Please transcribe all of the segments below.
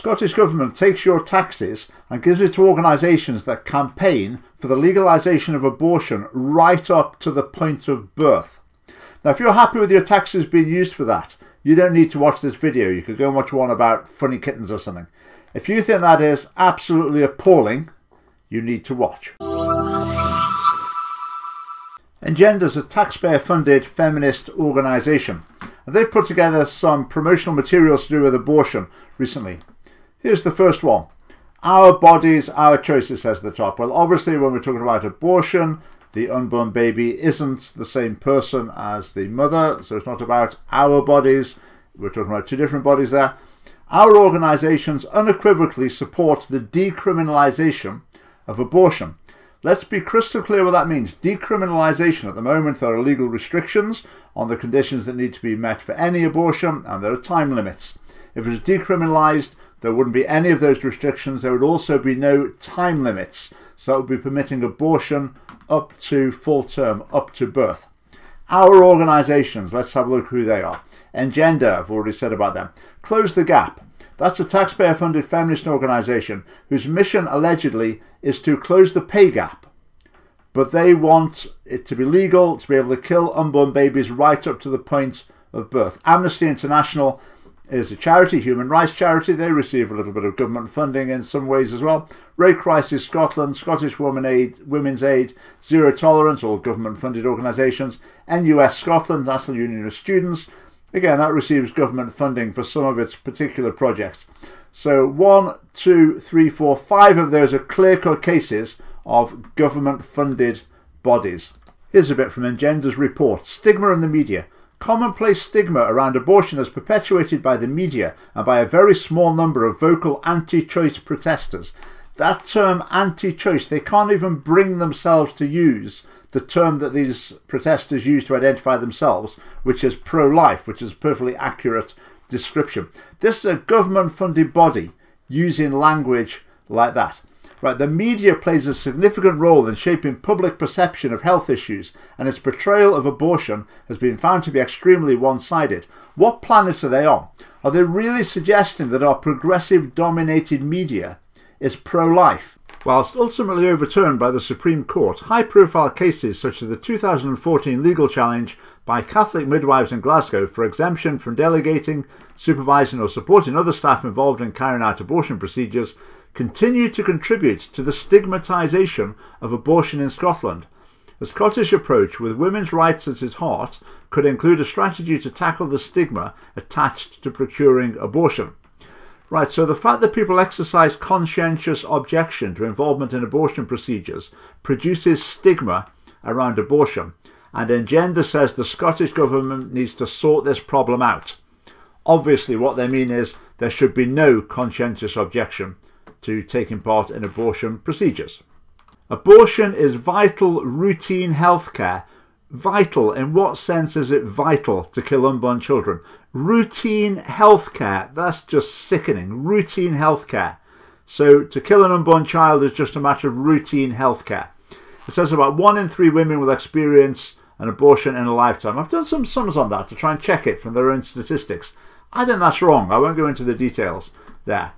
Scottish Government takes your taxes and gives it to organisations that campaign for the legalisation of abortion right up to the point of birth. Now, if you're happy with your taxes being used for that, you don't need to watch this video. You could go and watch one about funny kittens or something. If you think that is absolutely appalling, you need to watch. Engender is a taxpayer-funded feminist organisation, and they've put together some promotional materials to do with abortion recently. Here's the first one. Our bodies, our choices, says at the top. Well, obviously, when we're talking about abortion, the unborn baby isn't the same person as the mother, so it's not about our bodies. We're talking about two different bodies there. Our organisations unequivocally support the decriminalisation of abortion. Let's be crystal clear what that means. Decriminalisation. At the moment, there are legal restrictions on the conditions that need to be met for any abortion, and there are time limits. If it was decriminalised, there wouldn't be any of those restrictions. There would also be no time limits. So it would be permitting abortion up to full term, up to birth. Our organisations, let's have a look who they are. Engender, I've already said about them. Close the Gap. That's a taxpayer-funded feminist organisation whose mission, allegedly, is to close the pay gap. But they want it to be legal to be able to kill unborn babies right up to the point of birth. Amnesty International is a charity, human rights charity. They receive a little bit of government funding in some ways as well. Rape Crisis Scotland, Scottish Women's Aid, Zero Tolerance, all government-funded organisations. NUS Scotland, National Union of Students. Again, that receives government funding for some of its particular projects. So 1, 2, 3, 4, 5 of those are clear-cut cases of government-funded bodies. Here's a bit from Engender's report. Stigma in the media. Commonplace stigma around abortion is perpetuated by the media and by a very small number of vocal anti-choice protesters. That term anti-choice, they can't even bring themselves to use the term that these protesters use to identify themselves, which is pro-life, which is a perfectly accurate description. This is a government-funded body using language like that. Right, the media plays a significant role in shaping public perception of health issues, and its portrayal of abortion has been found to be extremely one-sided. What planet are they on? Are they really suggesting that our progressive-dominated media is pro-life? Whilst ultimately overturned by the Supreme Court, high-profile cases such as the 2014 legal challenge by Catholic midwives in Glasgow for exemption from delegating, supervising or supporting other staff involved in carrying out abortion procedures continue to contribute to the stigmatisation of abortion in Scotland. The Scottish approach, with women's rights at its heart, could include a strategy to tackle the stigma attached to procuring abortion. Right, so the fact that people exercise conscientious objection to involvement in abortion procedures produces stigma around abortion, and Engender says the Scottish Government needs to sort this problem out. Obviously, what they mean is there should be no conscientious objection to taking part in abortion procedures. Abortion is vital routine healthcare. Vital, in what sense is it vital to kill unborn children? Routine healthcare, that's just sickening. Routine healthcare. So to kill an unborn child is just a matter of routine healthcare. It says about 1 in 3 women will experience an abortion in a lifetime. I've done some sums on that to try and check it from their own statistics. I think that's wrong. I won't go into the details there.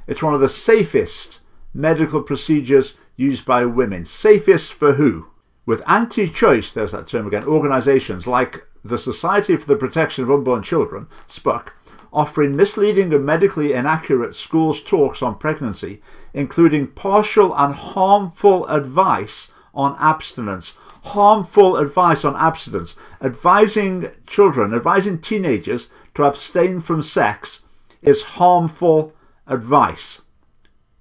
It's one of the safest medical procedures used by women. Safest for who? With anti-choice, there's that term again, organisations like the Society for the Protection of Unborn Children, SPUC, offering misleading and medically inaccurate schools talks on pregnancy, including partial and harmful advice on abstinence. Harmful advice on abstinence. Advising children, advising teenagers to abstain from sex is harmful advice.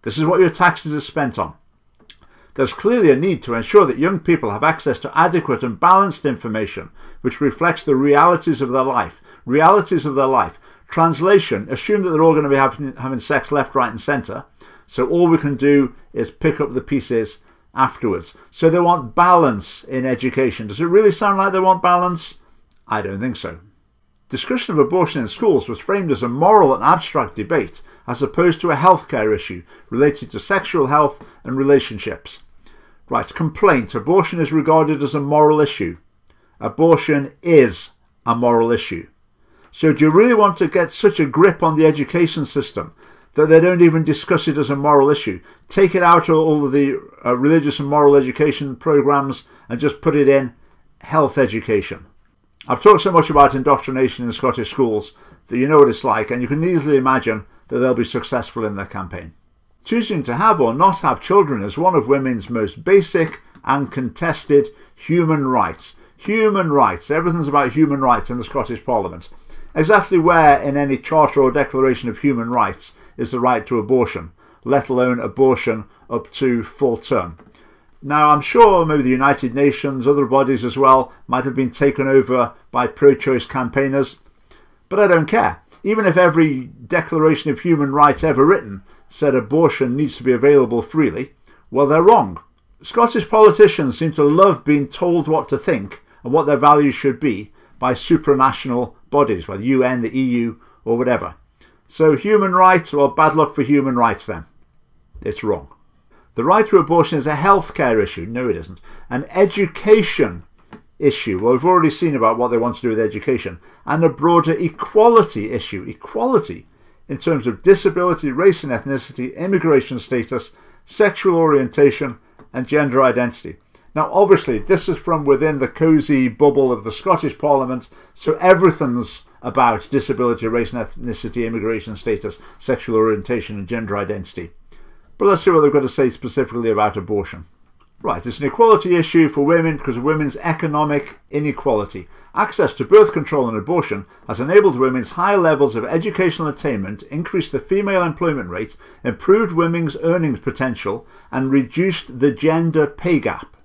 This is what your taxes are spent on. There's clearly a need to ensure that young people have access to adequate and balanced information which reflects the realities of their life. Realities of their life. Translation, assume that they're all going to be having sex left, right and centre. So all we can do is pick up the pieces afterwards. So they want balance in education. Does it really sound like they want balance? I don't think so. Discussion of abortion in schools was framed as a moral and abstract debate as opposed to a healthcare issue related to sexual health and relationships. Right, complaint. Abortion is regarded as a moral issue. Abortion is a moral issue. So do you really want to get such a grip on the education system that they don't even discuss it as a moral issue. Take it out of all of the religious and moral education programs and just put it in health education. I've talked so much about indoctrination in Scottish schools that you know what it's like, and you can easily imagine that they'll be successful in their campaign. Choosing to have or not have children is one of women's most basic and contested human rights. Human rights. Everything's about human rights in the Scottish Parliament. Exactly where in any charter or declaration of human rights is the right to abortion, let alone abortion up to full term? Now, I'm sure maybe the United Nations, other bodies as well, might have been taken over by pro-choice campaigners, but I don't care. Even if every declaration of human rights ever written said abortion needs to be available freely, well, they're wrong. Scottish politicians seem to love being told what to think and what their values should be by supranational bodies, by the UN, the EU, or whatever. So human rights, well, bad luck for human rights then. It's wrong. The right to abortion is a healthcare issue. No, it isn't. An education issue. Well, we've already seen about what they want to do with education. And a broader equality issue. Equality in terms of disability, race and ethnicity, immigration status, sexual orientation, and gender identity. Now, obviously, this is from within the cosy bubble of the Scottish Parliament, so everything's about disability, race and ethnicity, immigration status, sexual orientation, and gender identity. But let's see what they've got to say specifically about abortion. Right, it's an equality issue for women because of women's economic inequality. Access to birth control and abortion has enabled women's higher levels of educational attainment, increased the female employment rate, improved women's earnings potential, and reduced the gender pay gap.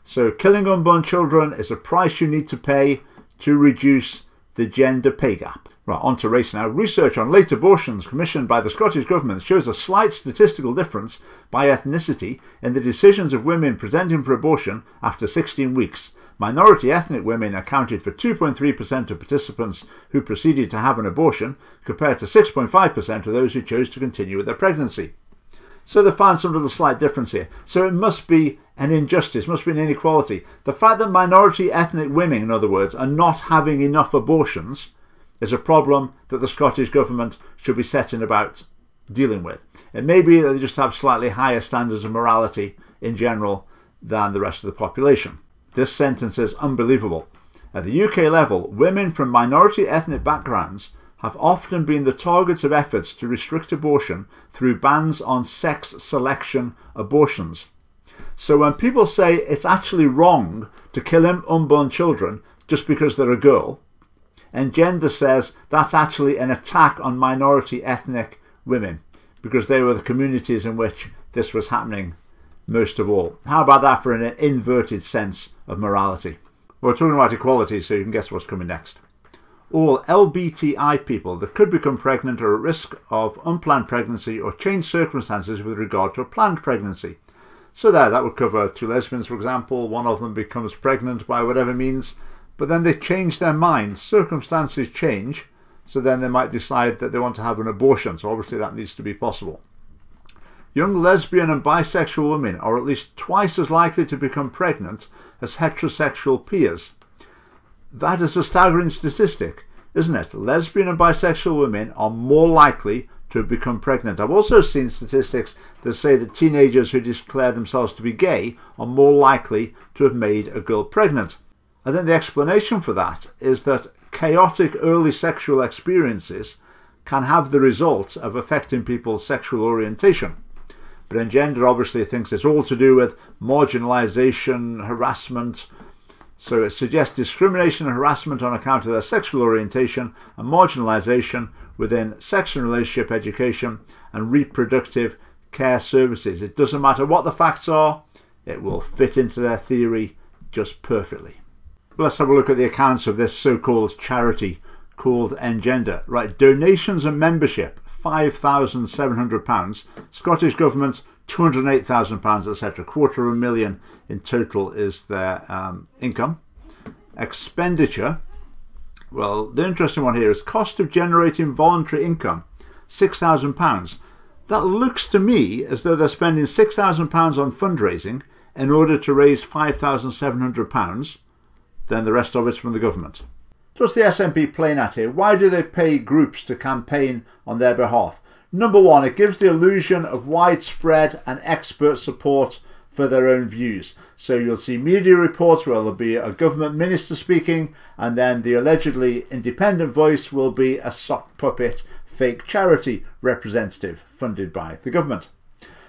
So killing unborn children is a price you need to pay to reduce the gender pay gap. Right, on to race now. Research on late abortions commissioned by the Scottish Government shows a slight statistical difference by ethnicity in the decisions of women presenting for abortion after 16 weeks. Minority ethnic women accounted for 2.3% of participants who proceeded to have an abortion, compared to 6.5% of those who chose to continue with their pregnancy. So they found some little slight difference here. So it must be an injustice, must be an inequality. The fact that minority ethnic women, in other words, are not having enough abortions is a problem that the Scottish Government should be setting about dealing with. It may be that they just have slightly higher standards of morality in general than the rest of the population. This sentence is unbelievable. At the UK level, women from minority ethnic backgrounds have often been the targets of efforts to restrict abortion through bans on sex selection abortions. So when people say it's actually wrong to kill unborn children just because they're a girl, and gender says that's actually an attack on minority ethnic women because they were the communities in which this was happening most of all. How about that for an inverted sense of morality? We're talking about equality, so you can guess what's coming next. All LBTI people that could become pregnant are at risk of unplanned pregnancy or changed circumstances with regard to a planned pregnancy. So that would cover two lesbians, for example. One of them becomes pregnant by whatever means, but then they change their minds. Circumstances change, so then they might decide that they want to have an abortion. So obviously that needs to be possible. Young lesbian and bisexual women are at least twice as likely to become pregnant as heterosexual peers. That is a staggering statistic, isn't it? Lesbian and bisexual women are more likely to have become pregnant. I've also seen statistics that say that teenagers who declare themselves to be gay are more likely to have made a girl pregnant. I think the explanation for that is that chaotic early sexual experiences can have the result of affecting people's sexual orientation. But gender obviously thinks it's all to do with marginalisation, harassment. So it suggests discrimination and harassment on account of their sexual orientation and marginalisation within sex and relationship education and reproductive care services. It doesn't matter what the facts are, it will fit into their theory just perfectly. Let's have a look at the accounts of this so-called charity called Engender. Right, donations and membership, £5,700. Scottish Government, £208,000, etc. £250,000 in total is their income. Expenditure, well, the interesting one here is cost of generating voluntary income, £6,000. That looks to me as though they're spending £6,000 on fundraising in order to raise £5,700. Then the rest of it's from the government. So what's the SNP playing at here? Why do they pay groups to campaign on their behalf? Number one, it gives the illusion of widespread and expert support for their own views. So you'll see media reports where there'll be a government minister speaking, and then the allegedly independent voice will be a sock puppet fake charity representative funded by the government.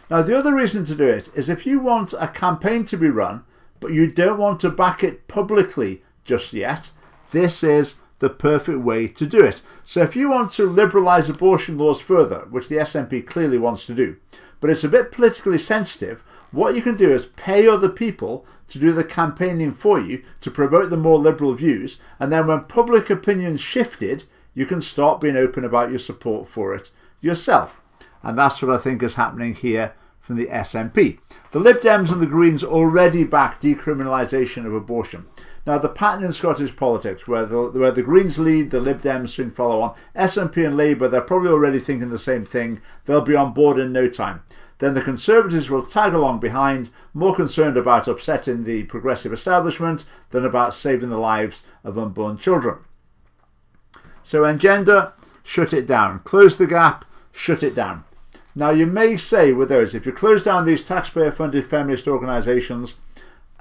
Now, the other reason to do it is if you want a campaign to be run, but you don't want to back it publicly just yet, this is the perfect way to do it. So if you want to liberalise abortion laws further, which the SNP clearly wants to do, but it's a bit politically sensitive, what you can do is pay other people to do the campaigning for you to promote the more liberal views, and then when public opinion's shifted, you can start being open about your support for it yourself. And that's what I think is happening here from the SNP. The Lib Dems and the Greens already back decriminalisation of abortion. Now, the pattern in Scottish politics, where the Greens lead, the Lib Dems soon follow on. SNP and Labour, they're probably already thinking the same thing. They'll be on board in no time. Then the Conservatives will tag along behind, more concerned about upsetting the progressive establishment than about saving the lives of unborn children. So Engender, shut it down. Close the gap, shut it down. Now, you may say with those, if you close down these taxpayer-funded feminist organisations,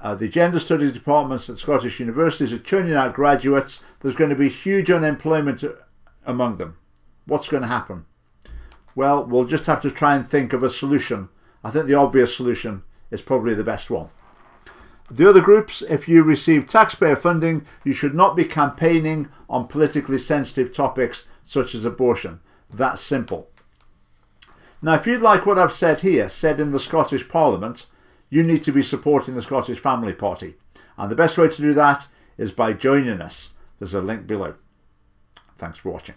the gender studies departments at Scottish universities are churning out graduates, there's going to be huge unemployment among them. What's going to happen? Well, we'll just have to try and think of a solution. I think the obvious solution is probably the best one. The other groups, if you receive taxpayer funding, you should not be campaigning on politically sensitive topics such as abortion. That's simple. Now, if you'd like what I've said here, said in the Scottish Parliament, you need to be supporting the Scottish Family Party. And the best way to do that is by joining us. There's a link below. Thanks for watching.